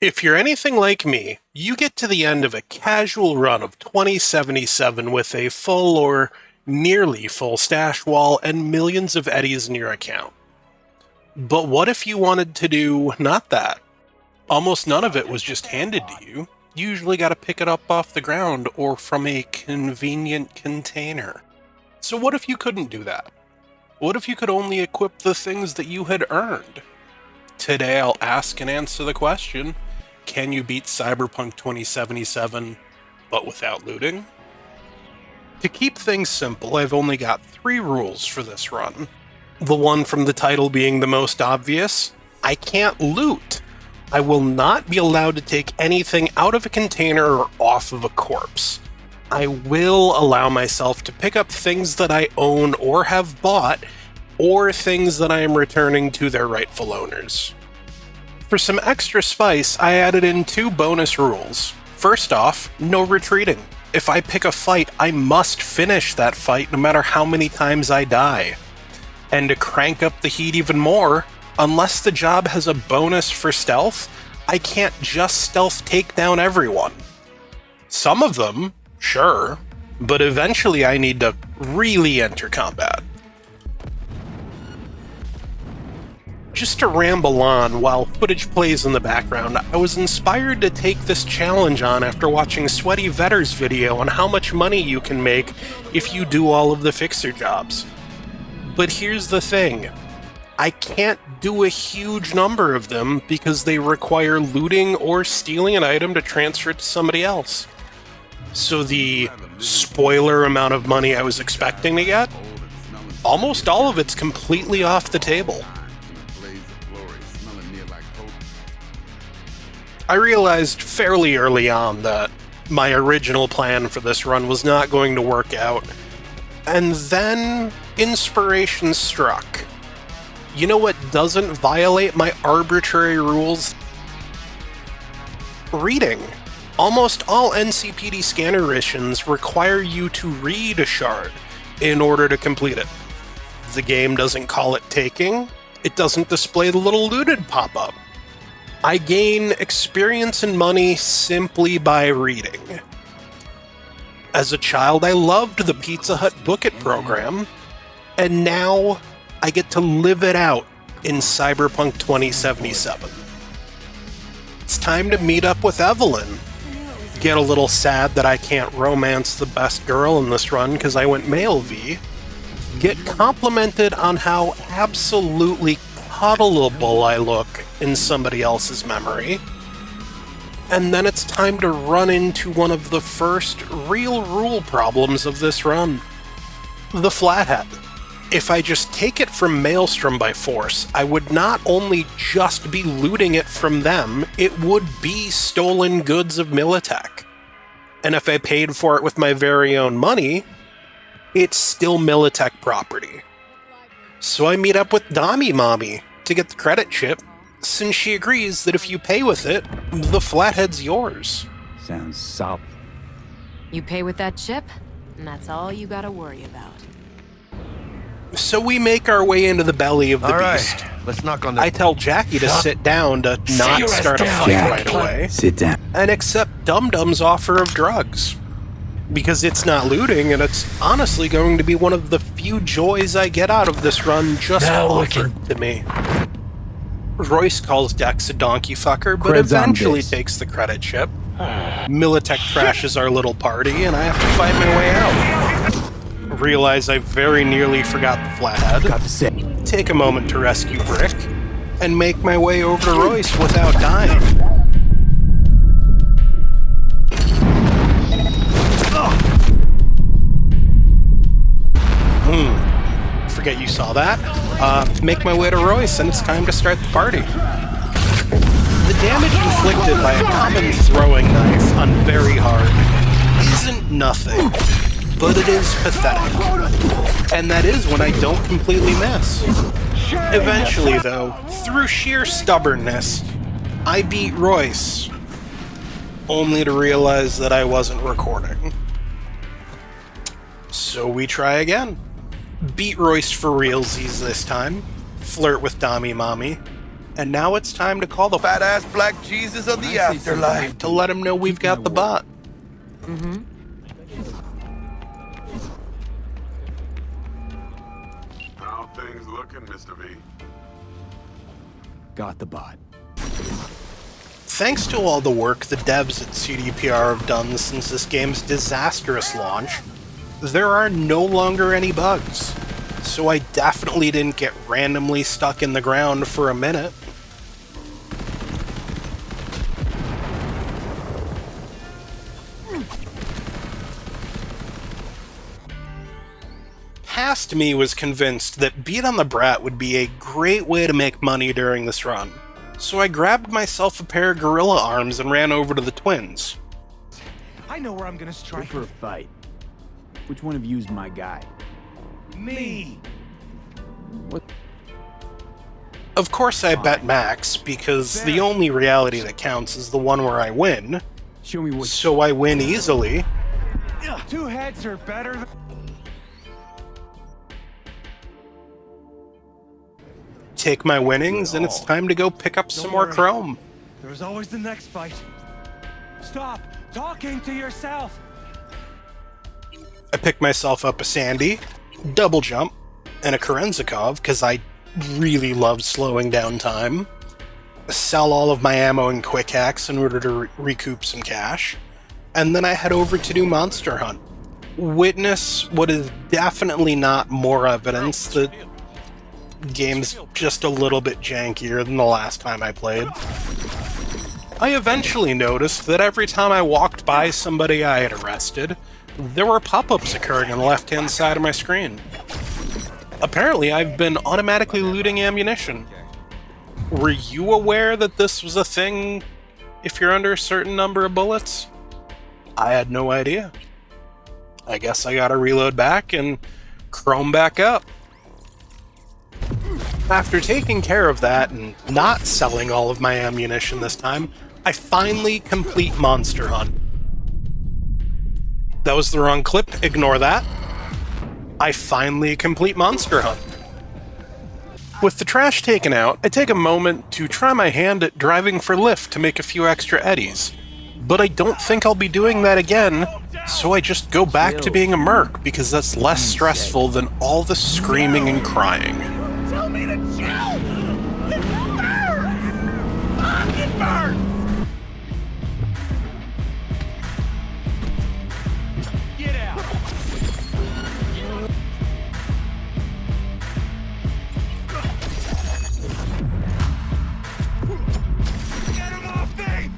If you're anything like me, you get to the end of a casual run of 2077 with a full or nearly full stash wall and millions of eddies in your account. But what if you wanted to do not that? Almost none of it was just handed to you. You usually got to pick it up off the ground or from a convenient container. So what if you couldn't do that? What if you could only equip the things that you had earned? Today I'll ask and answer the question, can you beat Cyberpunk 2077, but without looting? To keep things simple, I've only got 3 rules for this run. The one from the title being the most obvious, I can't loot. I will not be allowed to take anything out of a container or off of a corpse. I will allow myself to pick up things that I own or have bought, or things that I am returning to their rightful owners. For some extra spice, I added in 2 bonus rules. First off, no retreating. If I pick a fight, I must finish that fight no matter how many times I die. And to crank up the heat even more, unless the job has a bonus for stealth, I can't just stealth take down everyone. Some of them, sure, but eventually I need to really enter combat. Just to ramble on while footage plays in the background, I was inspired to take this challenge on after watching Sweaty Vetter's video on how much money you can make if you do all of the fixer jobs. But here's the thing, I can't do a huge number of them because they require looting or stealing an item to transfer it to somebody else. So the spoiler amount of money I was expecting to get, almost all of it's completely off the table. I realized fairly early on that my original plan for this run was not going to work out, and then inspiration struck. You know what doesn't violate my arbitrary rules? Reading. Almost all NCPD scanner missions require you to read a shard in order to complete it. The game doesn't call it taking, it doesn't display the little looted pop-up. I gain experience and money simply by reading. As a child, I loved the Pizza Hut Book It program, and now I get to live it out in Cyberpunk 2077. It's time to meet up with Evelyn. Get a little sad that I can't romance the best girl in this run because I went male V. Get complimented on how absolutely cuddleable I look in somebody else's memory. And then it's time to run into one of the first real rule problems of this run. The Flathead. If I just take it from Maelstrom by force, I would not only just be looting it from them, it would be stolen goods of Militech. And if I paid for it with my very own money, it's still Militech property. So I meet up with Dami Mommy to get the credit chip, since she agrees that if you pay with it, the Flathead's yours. Sounds solid. You pay with that chip, and that's all you gotta worry about. So we make our way into the belly of the beast. Let's knock on the... I tell Jackie to sit down to not start a fight right away. Sit down. And accept Dum-Dum's offer of drugs. Because it's not looting, and it's honestly going to be one of the few joys I get out of this run just offered to me. Royce calls Dex a donkey fucker, but eventually takes the credit chip. Militech crashes our little party, and I have to fight my way out. Realize I very nearly forgot the Flathead. Take a moment to rescue Brick, and make my way over to Royce without dying. Forget you saw that. Make my way to Royce, and it's time to start the party. The damage inflicted by a common throwing knife on very hard isn't nothing, but it is pathetic. And that is when I don't completely miss. Eventually, though, through sheer stubbornness, I beat Royce, only to realize that I wasn't recording. So we try again. Beat Royce for realsies this time, flirt with Dami Mommy, And now it's time to call the Fat-ass black Jesus of the afterlife. to let him know we've got the bot. How things looking, Mr. V? Got the bot. Thanks to all the work the devs at CDPR have done since this game's disastrous launch, there are no longer any bugs. So I definitely didn't get randomly stuck in the ground for a minute. Past me was convinced that Beat on the Brat would be a great way to make money during this run, so I grabbed myself a pair of gorilla arms and ran over to the twins. I know where I'm gonna Go strike. for a fight. Which one of you's my guy? Me. What? Of course I bet Max, because the only reality that counts is the one where I win, Show me what. so I win easily. Two heads are better than... Take my winnings, and it's time to go pick up some more worry. chrome. There's always the next fight. Stop talking to yourself. I picked myself up a Sandy, double jump, and a Kerenzikov, because I really love slowing down time. Sell all of my ammo and quick hacks in order to recoup some cash. And then I head over to do Monster Hunt. Witness what is definitely not more evidence that the game's just a little bit jankier than the last time I played. I eventually noticed that every time I walked by somebody I had arrested, there were pop-ups occurring on the left-hand side of my screen. Apparently, I've been automatically looting ammunition. Were you aware that this was a thing if you're under a certain number of bullets? I had no idea. I guess I gotta reload back and chrome back up. After taking care of that and not selling all of my ammunition this time, I finally complete Monster Hunt. That was the wrong clip, ignore that. I finally complete Monster Hunt. With the trash taken out, I take a moment to try my hand at driving for Lyft to make a few extra eddies. But I don't think I'll be doing that again, so I just go back to being a merc because that's less stressful than all the screaming and crying. Tell me to chill. It burns. It burns. Get out. Get him off me.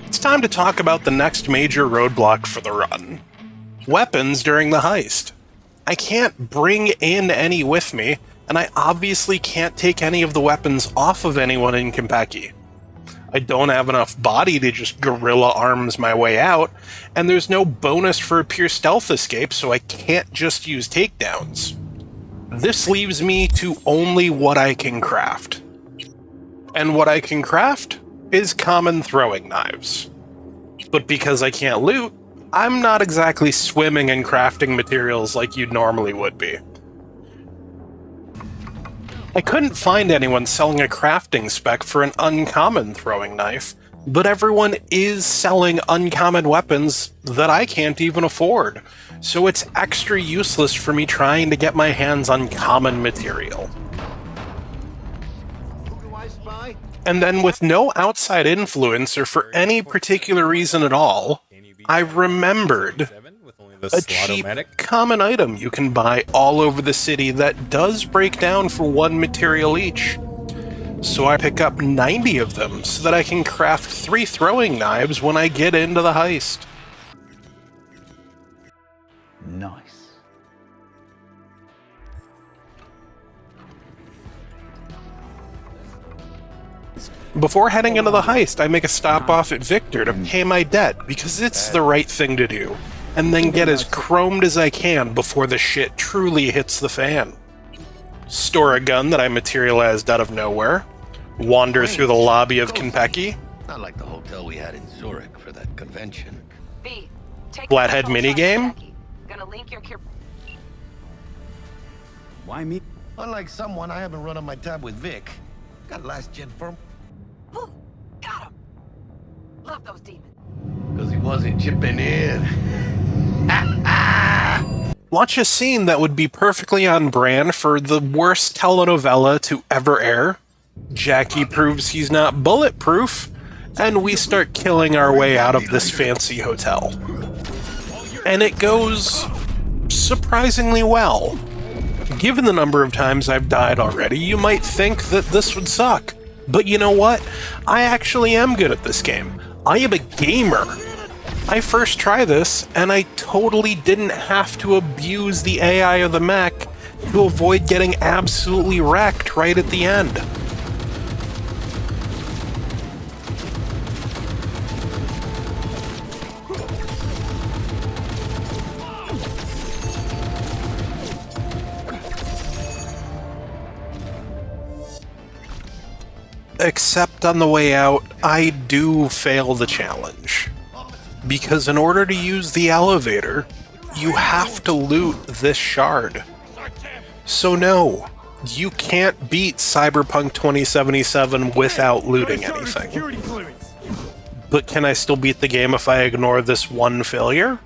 It's time to talk about the next major roadblock for the run. Weapons during the heist. I can't bring in any with me, and I obviously can't take any of the weapons off of anyone in Konpeki. I don't have enough body to just gorilla arms my way out, and there's no bonus for a pure stealth escape, so I can't just use takedowns. This leaves me to only what I can craft. And what I can craft is common throwing knives. But because I can't loot, I'm not exactly swimming in crafting materials like you'd normally would be. I couldn't find anyone selling a crafting spec for an uncommon throwing knife, but everyone is selling uncommon weapons that I can't even afford, so it's extra useless for me trying to get my hands on common material. And then with no outside influence or for any particular reason at all, I remembered a cheap common item you can buy all over the city that does break down for 1 material each. So I pick up 90 of them so that I can craft 3 throwing knives when I get into the heist. Nice. Before heading into the heist, I make a stop off at Victor to pay my debt because it's the right thing to do, and then get as chromed as I can before the shit truly hits the fan. Store a gun that I materialized out of nowhere, wander through the lobby of Konpeki, Not like the hotel we had in Zurich for that convention. V, take Flathead minigame. Gonna link your Why me? Unlike someone, I haven't run on my tab with Vic. Got last gen firm. Ooh, got him. Love those demons. Because he wasn't chipping in. Watch a scene that would be perfectly on brand for the worst telenovela to ever air. Jackie proves he's not bulletproof, and we start killing our way out of this fancy hotel. And it goes surprisingly well. Given the number of times I've died already, you might think that this would suck. But you know what? I actually am good at this game. I am a gamer. I first try this, and I totally didn't have to abuse the AI of the mech to avoid getting absolutely wrecked right at the end. Except on the way out, I do fail the challenge. Because in order to use the elevator, you have to loot this shard. So no, you can't beat Cyberpunk 2077 without looting anything. But can I still beat the game if I ignore this one failure?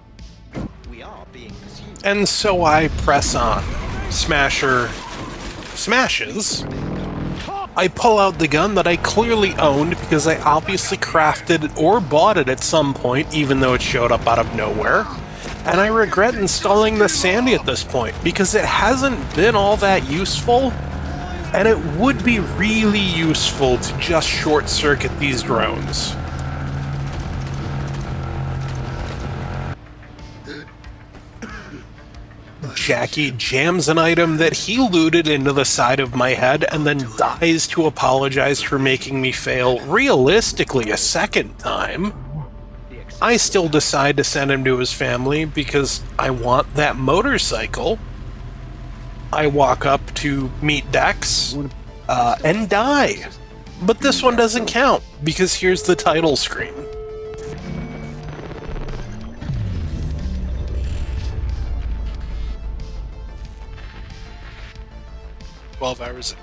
And so I press on. Smasher smashes. I pull out the gun that I clearly owned because I obviously crafted it or bought it at some point, even though it showed up out of nowhere. And I regret installing the Sandy at this point because it hasn't been all that useful, and it would be really useful to just short-circuit these drones. Jackie jams an item that he looted into the side of my head and then dies to apologize for making me fail realistically a second time. I still decide to send him to his family because I want that motorcycle. I walk up to meet Dex and die. But this one doesn't count because here's the title screen. $12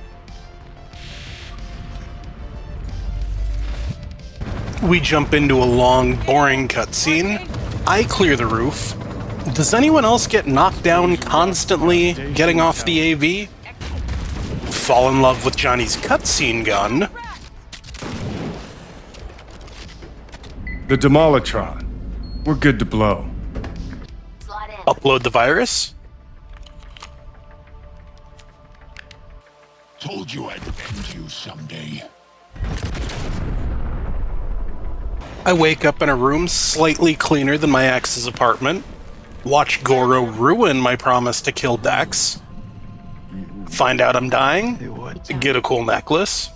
We jump into a long, boring cutscene. I clear the roof. Does anyone else get knocked down constantly getting off the AV? Fall in love with Johnny's cutscene gun. The Demolitron. We're good to blow. Upload the virus. Told you I'd end you someday. I wake up in a room slightly cleaner than my ex's apartment. Watch Goro ruin my promise to kill Dex. Find out I'm dying. Get a cool necklace.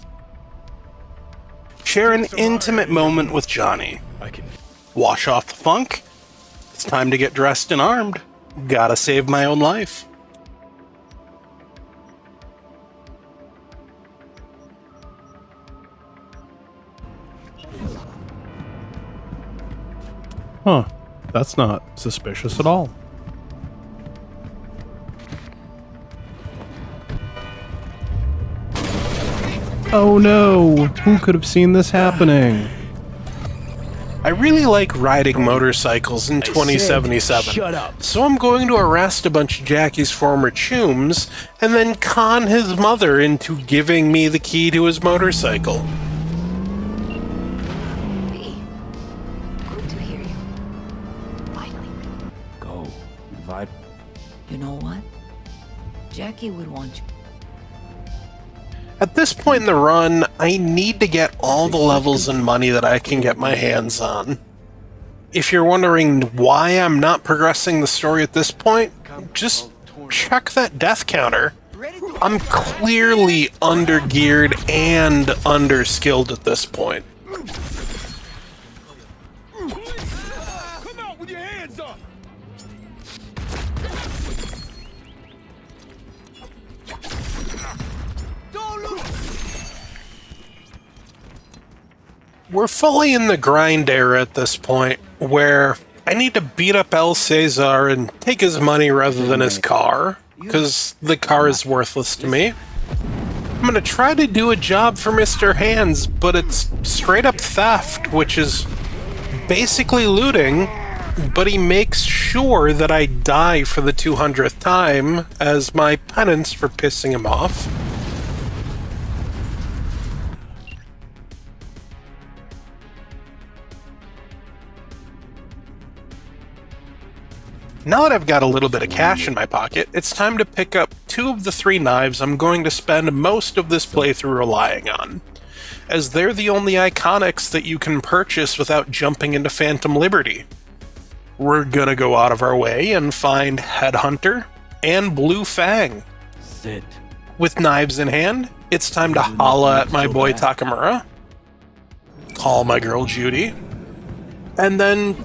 Share an intimate moment with Johnny. Wash off the funk. It's time to get dressed and armed. Gotta save my own life. Huh. That's not suspicious at all. Oh no! Who could have seen this happening? I really like riding motorcycles in 2077. Shut up. So I'm going to arrest a bunch of Jackie's former chums and then con his mother into giving me the key to his motorcycle. Hey, good to hear you. Finally. Go. Invite. You know what? Jackie would want you. At this point in the run, I need to get all the levels and money that I can get my hands on. If you're wondering why I'm not progressing the story at this point, just check that death counter. I'm clearly undergeared and underskilled at this point. Come out with your hands up! We're fully in the grind era at this point, where I need to beat up El Cesar and take his money rather than his car, because the car is worthless to me. I'm gonna try to do a job for Mr. Hands, but it's straight up theft, which is basically looting, but he makes sure that I die for the 200th time as my penance for pissing him off. Now that I've got a little bit of cash in my pocket, it's time to pick up 2 of the 3 knives I'm going to spend most of this playthrough relying on, as they're the only iconics that you can purchase without jumping into Phantom Liberty. We're gonna go out of our way and find Headhunter and Blue Fang. Sit. With knives in hand, it's time to holla at my boy Takamura, call my girl Judy, and then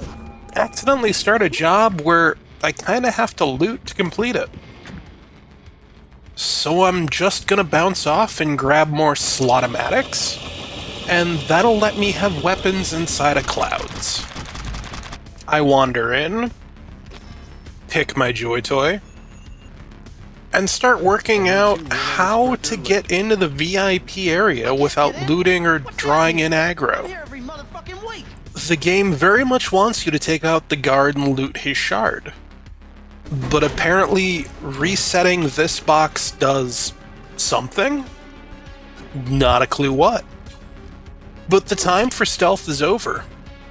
accidentally start a job where I kind of have to loot to complete it. So I'm just gonna bounce off and grab more slotomatics, and that'll let me have weapons inside of clouds. I wander in, pick my Joy Toy, and start working out how to get into the VIP area without looting or drawing in aggro. Every motherfucking week. The game very much wants you to take out the guard and loot his shard. But apparently, resetting this box does something? Not a clue what. But the time for stealth is over.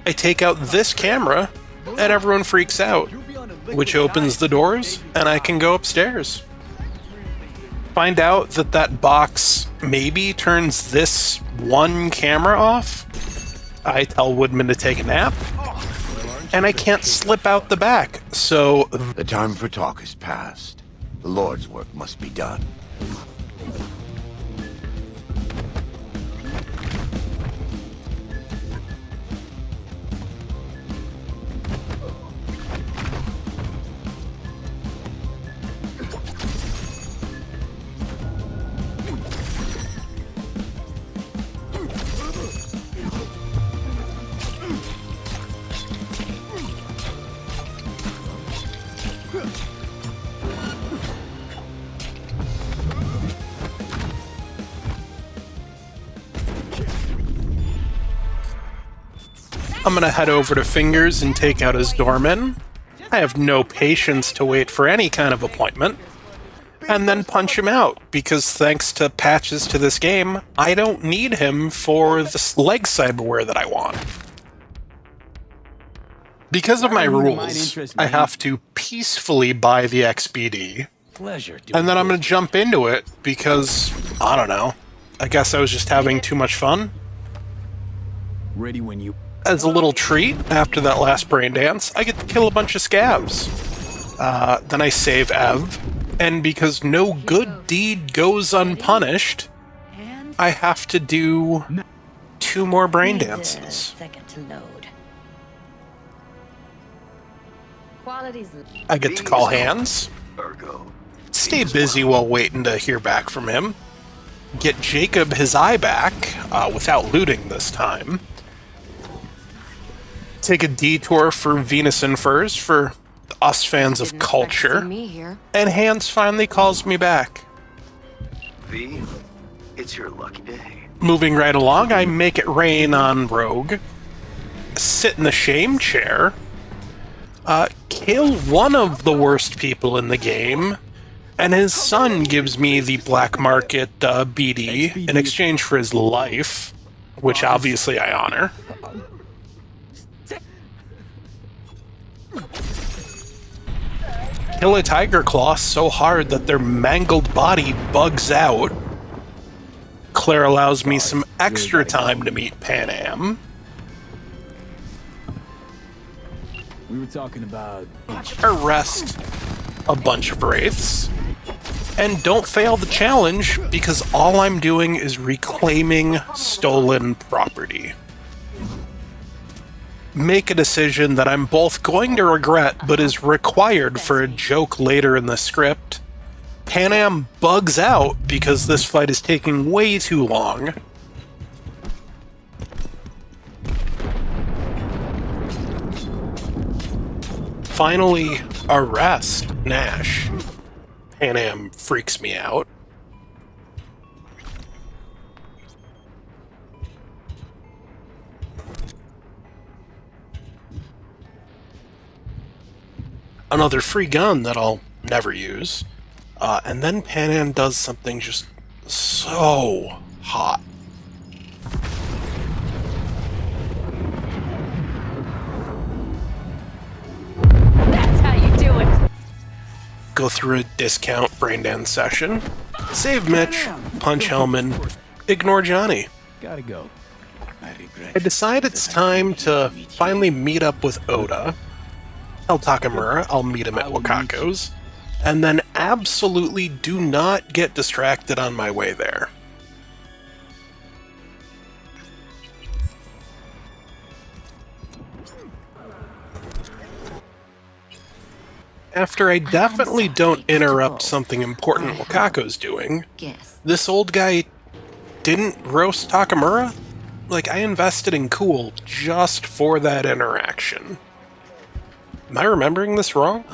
I take out this camera, and everyone freaks out, which opens the doors, and I can go upstairs. Find out that that box maybe turns this one camera off. I tell Woodman to take a nap, and I can't slip out the back, so The time for talk is past. The Lord's work must be done. I'm gonna head over to Fingers and take out his doorman. I have no patience to wait for any kind of appointment. And then punch him out, because thanks to patches to this game, I don't need him for the leg cyberware that I want. Because of my rules, I have to peacefully buy the XBD, Pleasure. and then I'm gonna jump into it because, I don't know, I guess I was just having too much fun. Ready when you. As a little treat, after that last brain dance, I get to kill a bunch of scabs. Then I save Ev, and because no good deed goes unpunished, I have to do 2 more brain dances. Second to load. Qualities. I get to call Hands, stay busy while waiting to hear back from him, get Jacob his eye back, without looting this time, take a detour for Venus and Furs for us fans of Didn't expect to see culture, me here. and Hans finally calls me back. V, it's your lucky day. Moving right along, I make it rain on Rogue, sit in the shame chair, kill one of the worst people in the game, and his son gives me the black market BD in exchange for his life, which obviously I honor. Kill a tiger claw so hard that their mangled body bugs out. Claire allows me some extra time to meet Pan Am. We were talking about... Arrest a bunch of wraiths. And don't fail the challenge, because all I'm doing is reclaiming stolen property. Make a decision that I'm both going to regret, but is required for a joke later in the script. Pan Am bugs out because this fight is taking way too long. Finally, arrest Nash. Pan Am freaks me out. Another free gun that I'll never use. And then Pan Am does something just so hot. That's how you do it. Go through a discount braindance session. Save Mitch, punch Hellman, ignore Johnny. Gotta go. I decide it's time to finally meet up with Oda. Tell Takamura I'll meet him at Wakako's, and then absolutely do not get distracted on my way there. After I definitely don't interrupt something important Wakako's doing, this old guy didn't roast Takamura? Like, I invested in Cool just for that interaction. Am I remembering this wrong?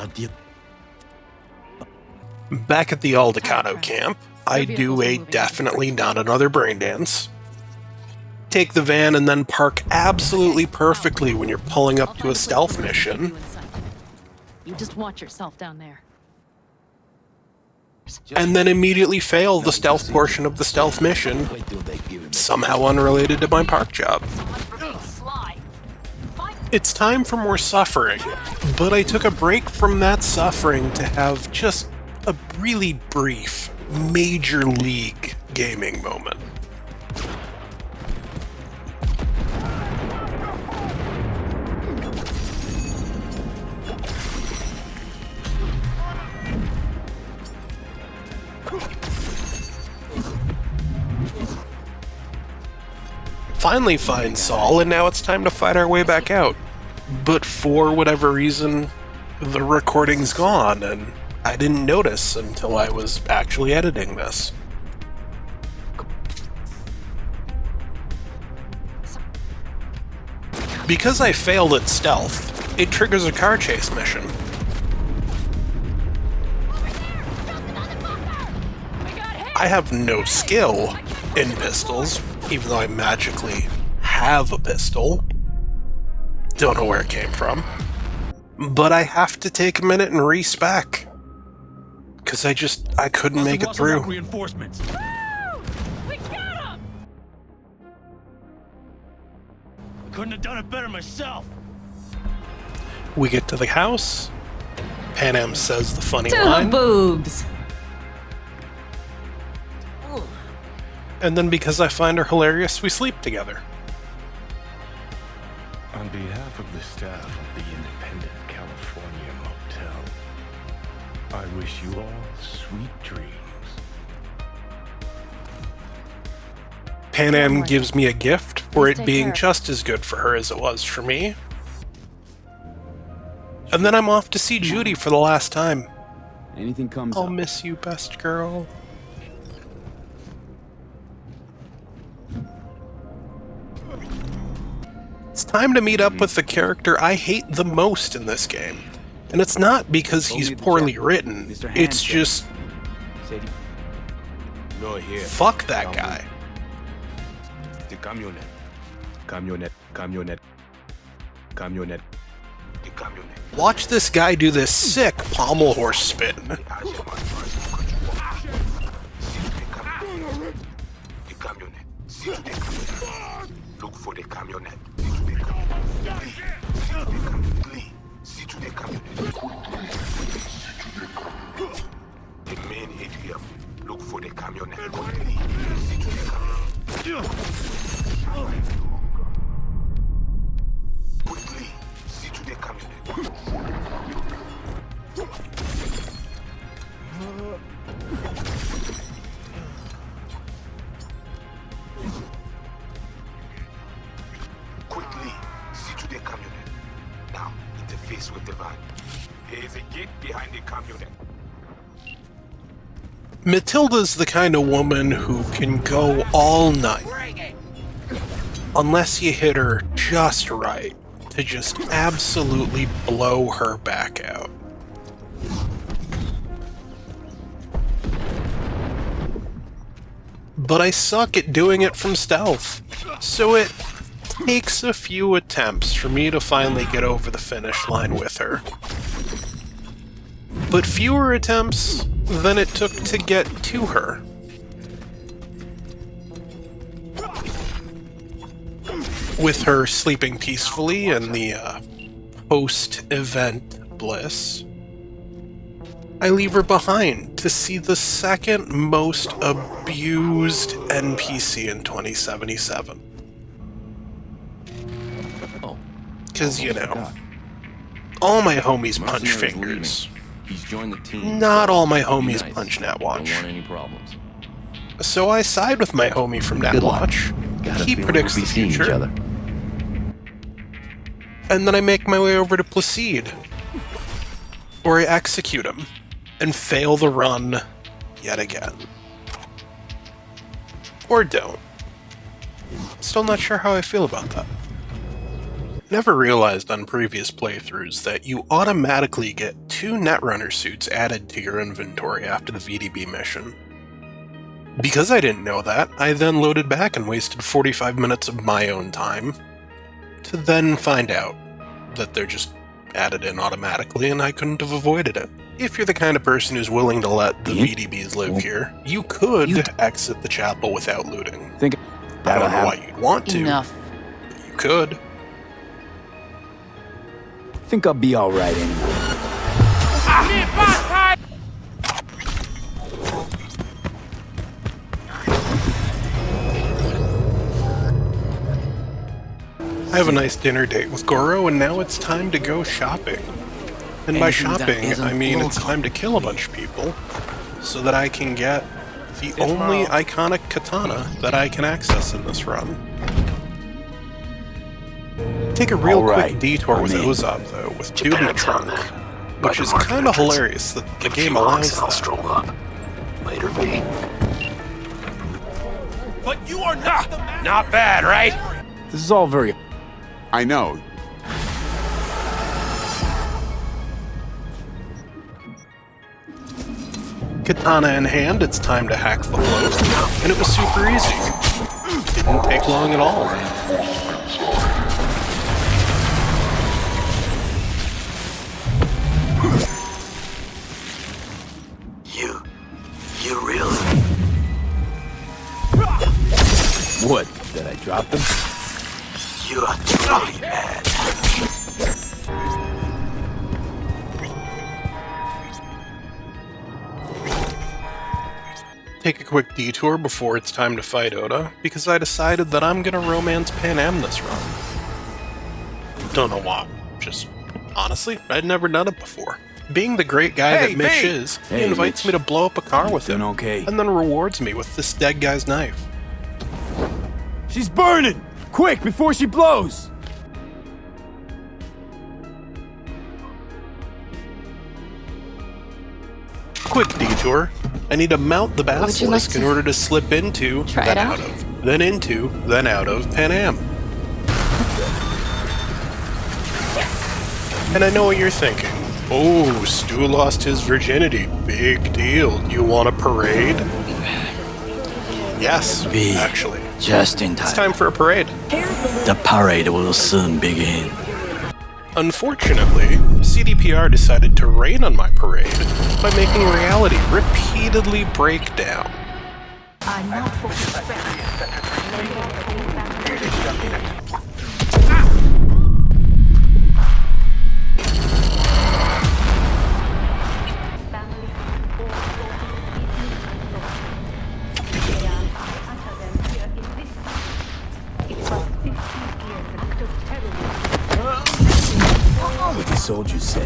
Back at the Aldecano camp, I do a definitely not another braindance. Take the van and then park absolutely perfectly when you're pulling up to a stealth mission. You just watch yourself down there. And then immediately fail the stealth portion of the stealth mission, somehow unrelated to my park job. It's time for more suffering, but I took a break from that suffering to have just a really brief, major league gaming moment. Finally find Saul, and now it's time to fight our way back out. But for whatever reason, the recording's gone, and I didn't notice until I was actually editing this. Because I failed at stealth, it triggers a car chase mission. I have no skill in pistols, even though I magically have a pistol. Don't know where it came from. But I have to take a minute and respec. Because I couldn't make it through. Reinforcements. We got him! Couldn't have done it better myself. We get to the house. Pan Am says the funny To the line. boobs. And then because I find her hilarious, we sleep together. On behalf of the staff of the Independent California Motel, I wish you all sweet dreams. Pan Am gives me a gift for it being just as good for her as it was for me. And then I'm off to see Judy for the last time. Anything comes I'll up. miss you, best girl. it's time to meet up with the character I hate the most in this game. And it's not because he's poorly written, it's just... fuck that guy. The camionette. Camionette. Camionette. Camionette. The camionette. Watch this guy do this sick pommel horse spin. The camionette. See to the camionette. Look for the camionette. See to the camionette. See to the camionette. The main atrium. Look for the camionette. See to the camionette. Quickly. See to the camionette. Quickly, see to the camionette. Now, interface with the van. There is a gate behind the camionette. Matilda's the kind of woman who can go all night. Unless you hit her just right to just absolutely blow her back out. But I suck at doing it from stealth, so it takes a few attempts for me to finally get over the finish line with her. But fewer attempts than it took to get to her. With her sleeping peacefully in the post-event bliss, I leave her behind to see the second most abused NPC in 2077. Because, you know, all my homies punch fingers. He's joined the team. Not all my homies punch Don't Natwatch. want any problems. So I side with my homie from Natwatch. He predicts the future. And then I make my way over to Placide. Or I execute him. And fail the run yet again. Or don't. Still not sure how I feel about that. Never realized on previous playthroughs that you automatically get 2 Netrunner suits added to your inventory after the VDB mission. Because I didn't know that, I then loaded back and wasted 45 minutes of my own time to then find out that they're just added in automatically and I couldn't have avoided it. If you're the kind of person who's willing to let the VDBs live here, you could exit the chapel without looting. I don't know why you'd want to, Enough. but you could. Think I'll be alright anyway. I have a nice dinner date with Goro, and now it's time to go shopping. And by shopping, I mean it's time to kill a bunch of people, so that I can get the only iconic katana that I can access in this run. Take a real quick detour with Ozab, though, with Dude in the Trunk, which is kind of hilarious that the game allows that. Later, V. But you are not the man. Not bad, right? This is all very... I know. Katana in hand, it's time to hack the float, and it was super easy. Didn't take long at all. You really? What? Did I drop them? You are truly mad. Take a quick detour before it's time to fight Oda, because I decided that I'm gonna romance Pan Am this run. Don't know why, just honestly, I'd never done it before. Being the great guy that Mitch is, he invites me to blow up a car with him, and then rewards me with this dead guy's knife. She's burning! Quick, before she blows! Quick detour. I need to mount the basilisk in order to slip into, then out of, then into, then out of Pan Am. And I know what you're thinking. Oh, Stu lost his virginity. Big deal. You want a parade? Yes, actually. Just in It's time. time for a parade. The parade will soon begin. Unfortunately, CDPR decided to rain on my parade by making reality repeatedly break down. What the soldiers say.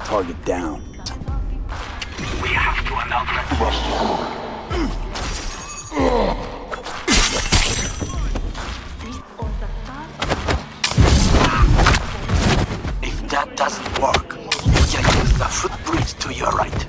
Target down. We have to announce If that doesn't work, you can use the footbridge to your right.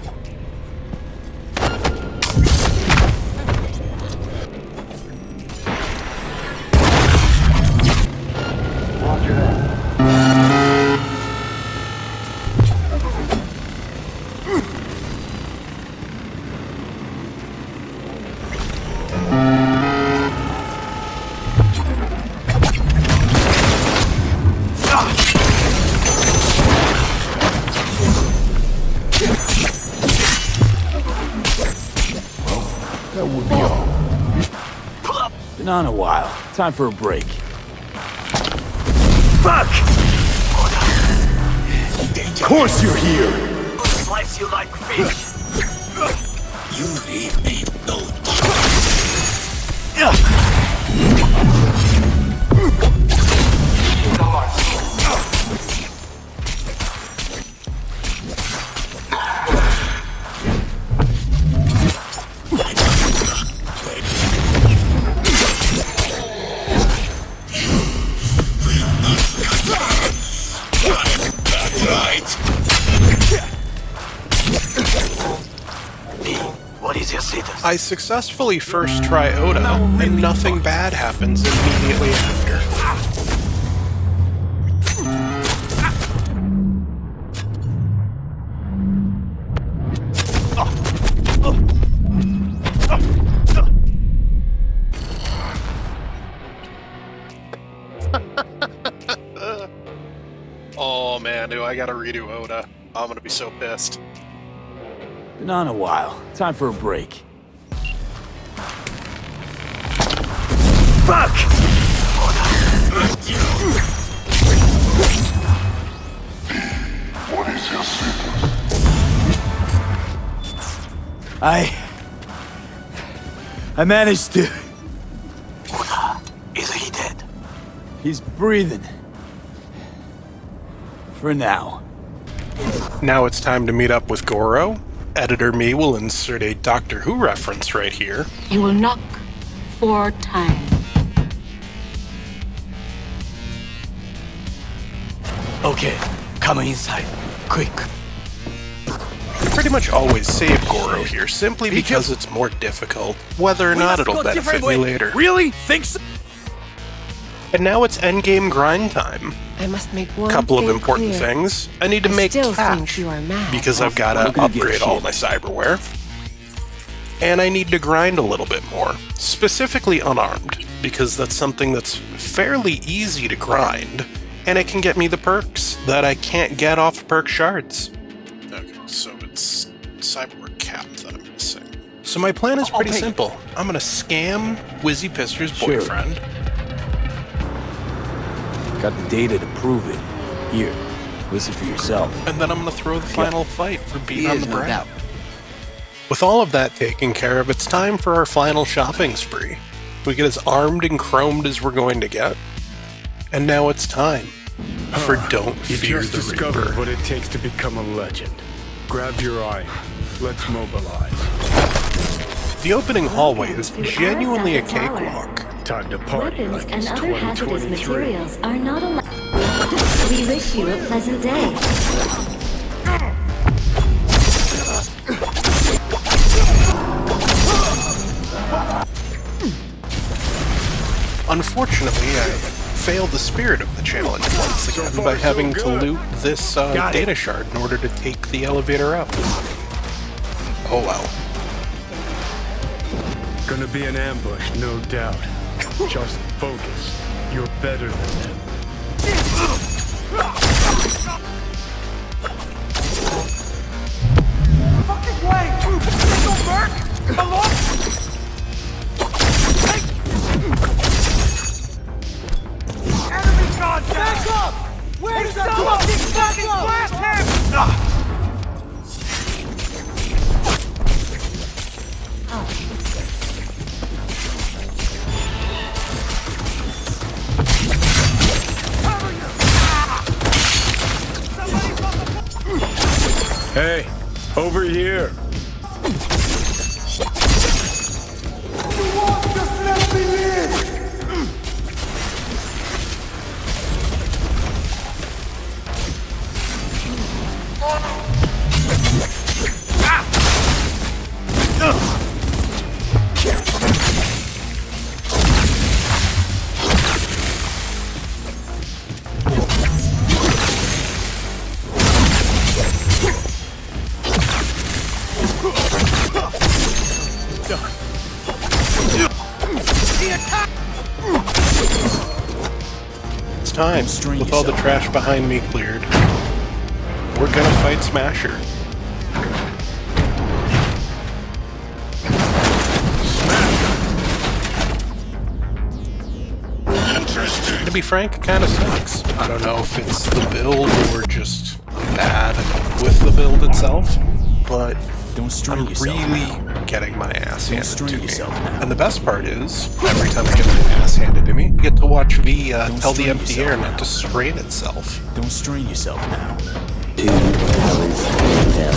That would be all. Been on a while. Time for a break. Fuck! Of course you're here! Slice you like fish. You leave me no What is your status? I successfully first try Oda, and nothing bad happens immediately after. Oh man, do I gotta redo Oda. I'm gonna be so pissed. Been on a while. Time for a break. Fuck! What is your secret? I managed to... Is he dead? He's breathing. For now. Now it's time to meet up with Goro. Editor me will insert a Doctor Who reference right here. You will knock 4 times. Okay, come inside. Quick. I pretty much always save Goro here, simply because it's more difficult, whether or not it'll benefit me later. Really? Think so? And now it's endgame grind time. I must make one Couple of thing important clear. things. I need to I make still think cash, you are mad. because I've got I'm to gonna get upgrade all shit. my cyberware. And I need to grind a little bit more, specifically unarmed, because that's something that's fairly easy to grind, and it can get me the perks that I can't get off perk shards. Okay, so it's cyberware cap that I'm missing. So my plan is pretty simple. I'm gonna scam Wizzy Pister's Sure. boyfriend. Got the data to prove it. Here, listen for yourself. And then I'm gonna throw the final fight for being He on is, the no brand. doubt. With all of that taken care of, it's time for our final shopping spree. We get as armed and chromed as we're going to get. And now it's time for Don't You Fear just the discovered Reaper. what it takes to become a legend. Grab your eye. Let's mobilize. The opening hallway is genuinely a cakewalk. Time to party Weapons like and it's other hazardous 2023. materials are not allowed. We wish you a pleasant day. Unfortunately, I fail the spirit of the challenge once again by having to loot this data shard in order to take the elevator up. Oh well. Gonna be an ambush, no doubt. Just focus. You're better than them. Fucking way! Single Merc! Along! Enemy contact! Back up! Where's that fucking blast him? Hey, over here. It's time, with all the trash behind me cleared. We're gonna fight Smasher. To be frank, it kinda sucks. I don't know if it's the build or just bad with the build itself, but I'm really getting my ass handed to me. And the best part is, every time I get my ass handed to me, I get to watch V tell the empty air not to strain itself. Don't strain yourself now. 2 hours later.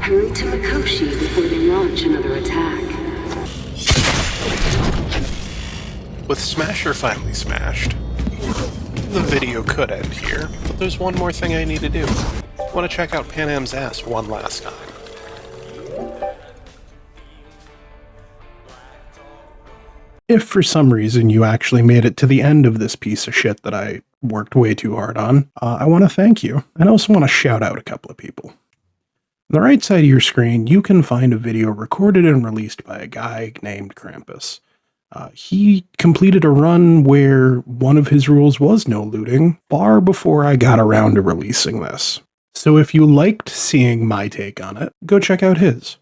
Hurry to Mikoshi before they launch another attack. With Smasher finally smashed, the video could end here, but there's one more thing I need to do. I want to check out Panam's ass one last time. If for some reason you actually made it to the end of this piece of shit that I worked way too hard on, I want to thank you. And I also want to shout out a couple of people. On the right side of your screen, you can find a video recorded and released by a guy named Krampus. He completed a run where one of his rules was no looting, far before I got around to releasing this. So if you liked seeing my take on it, go check out his.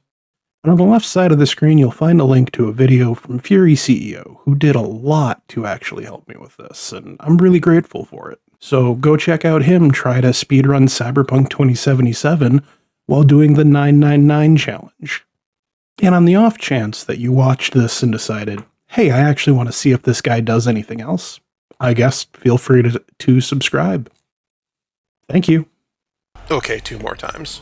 And on the left side of the screen, you'll find a link to a video from Fury CEO, who did a lot to actually help me with this, and I'm really grateful for it. So go check out him try to speedrun Cyberpunk 2077 while doing the 999 challenge. And on the off chance that you watched this and decided, hey, I actually want to see if this guy does anything else, I guess feel free to subscribe. Thank you. Okay, 2 more times.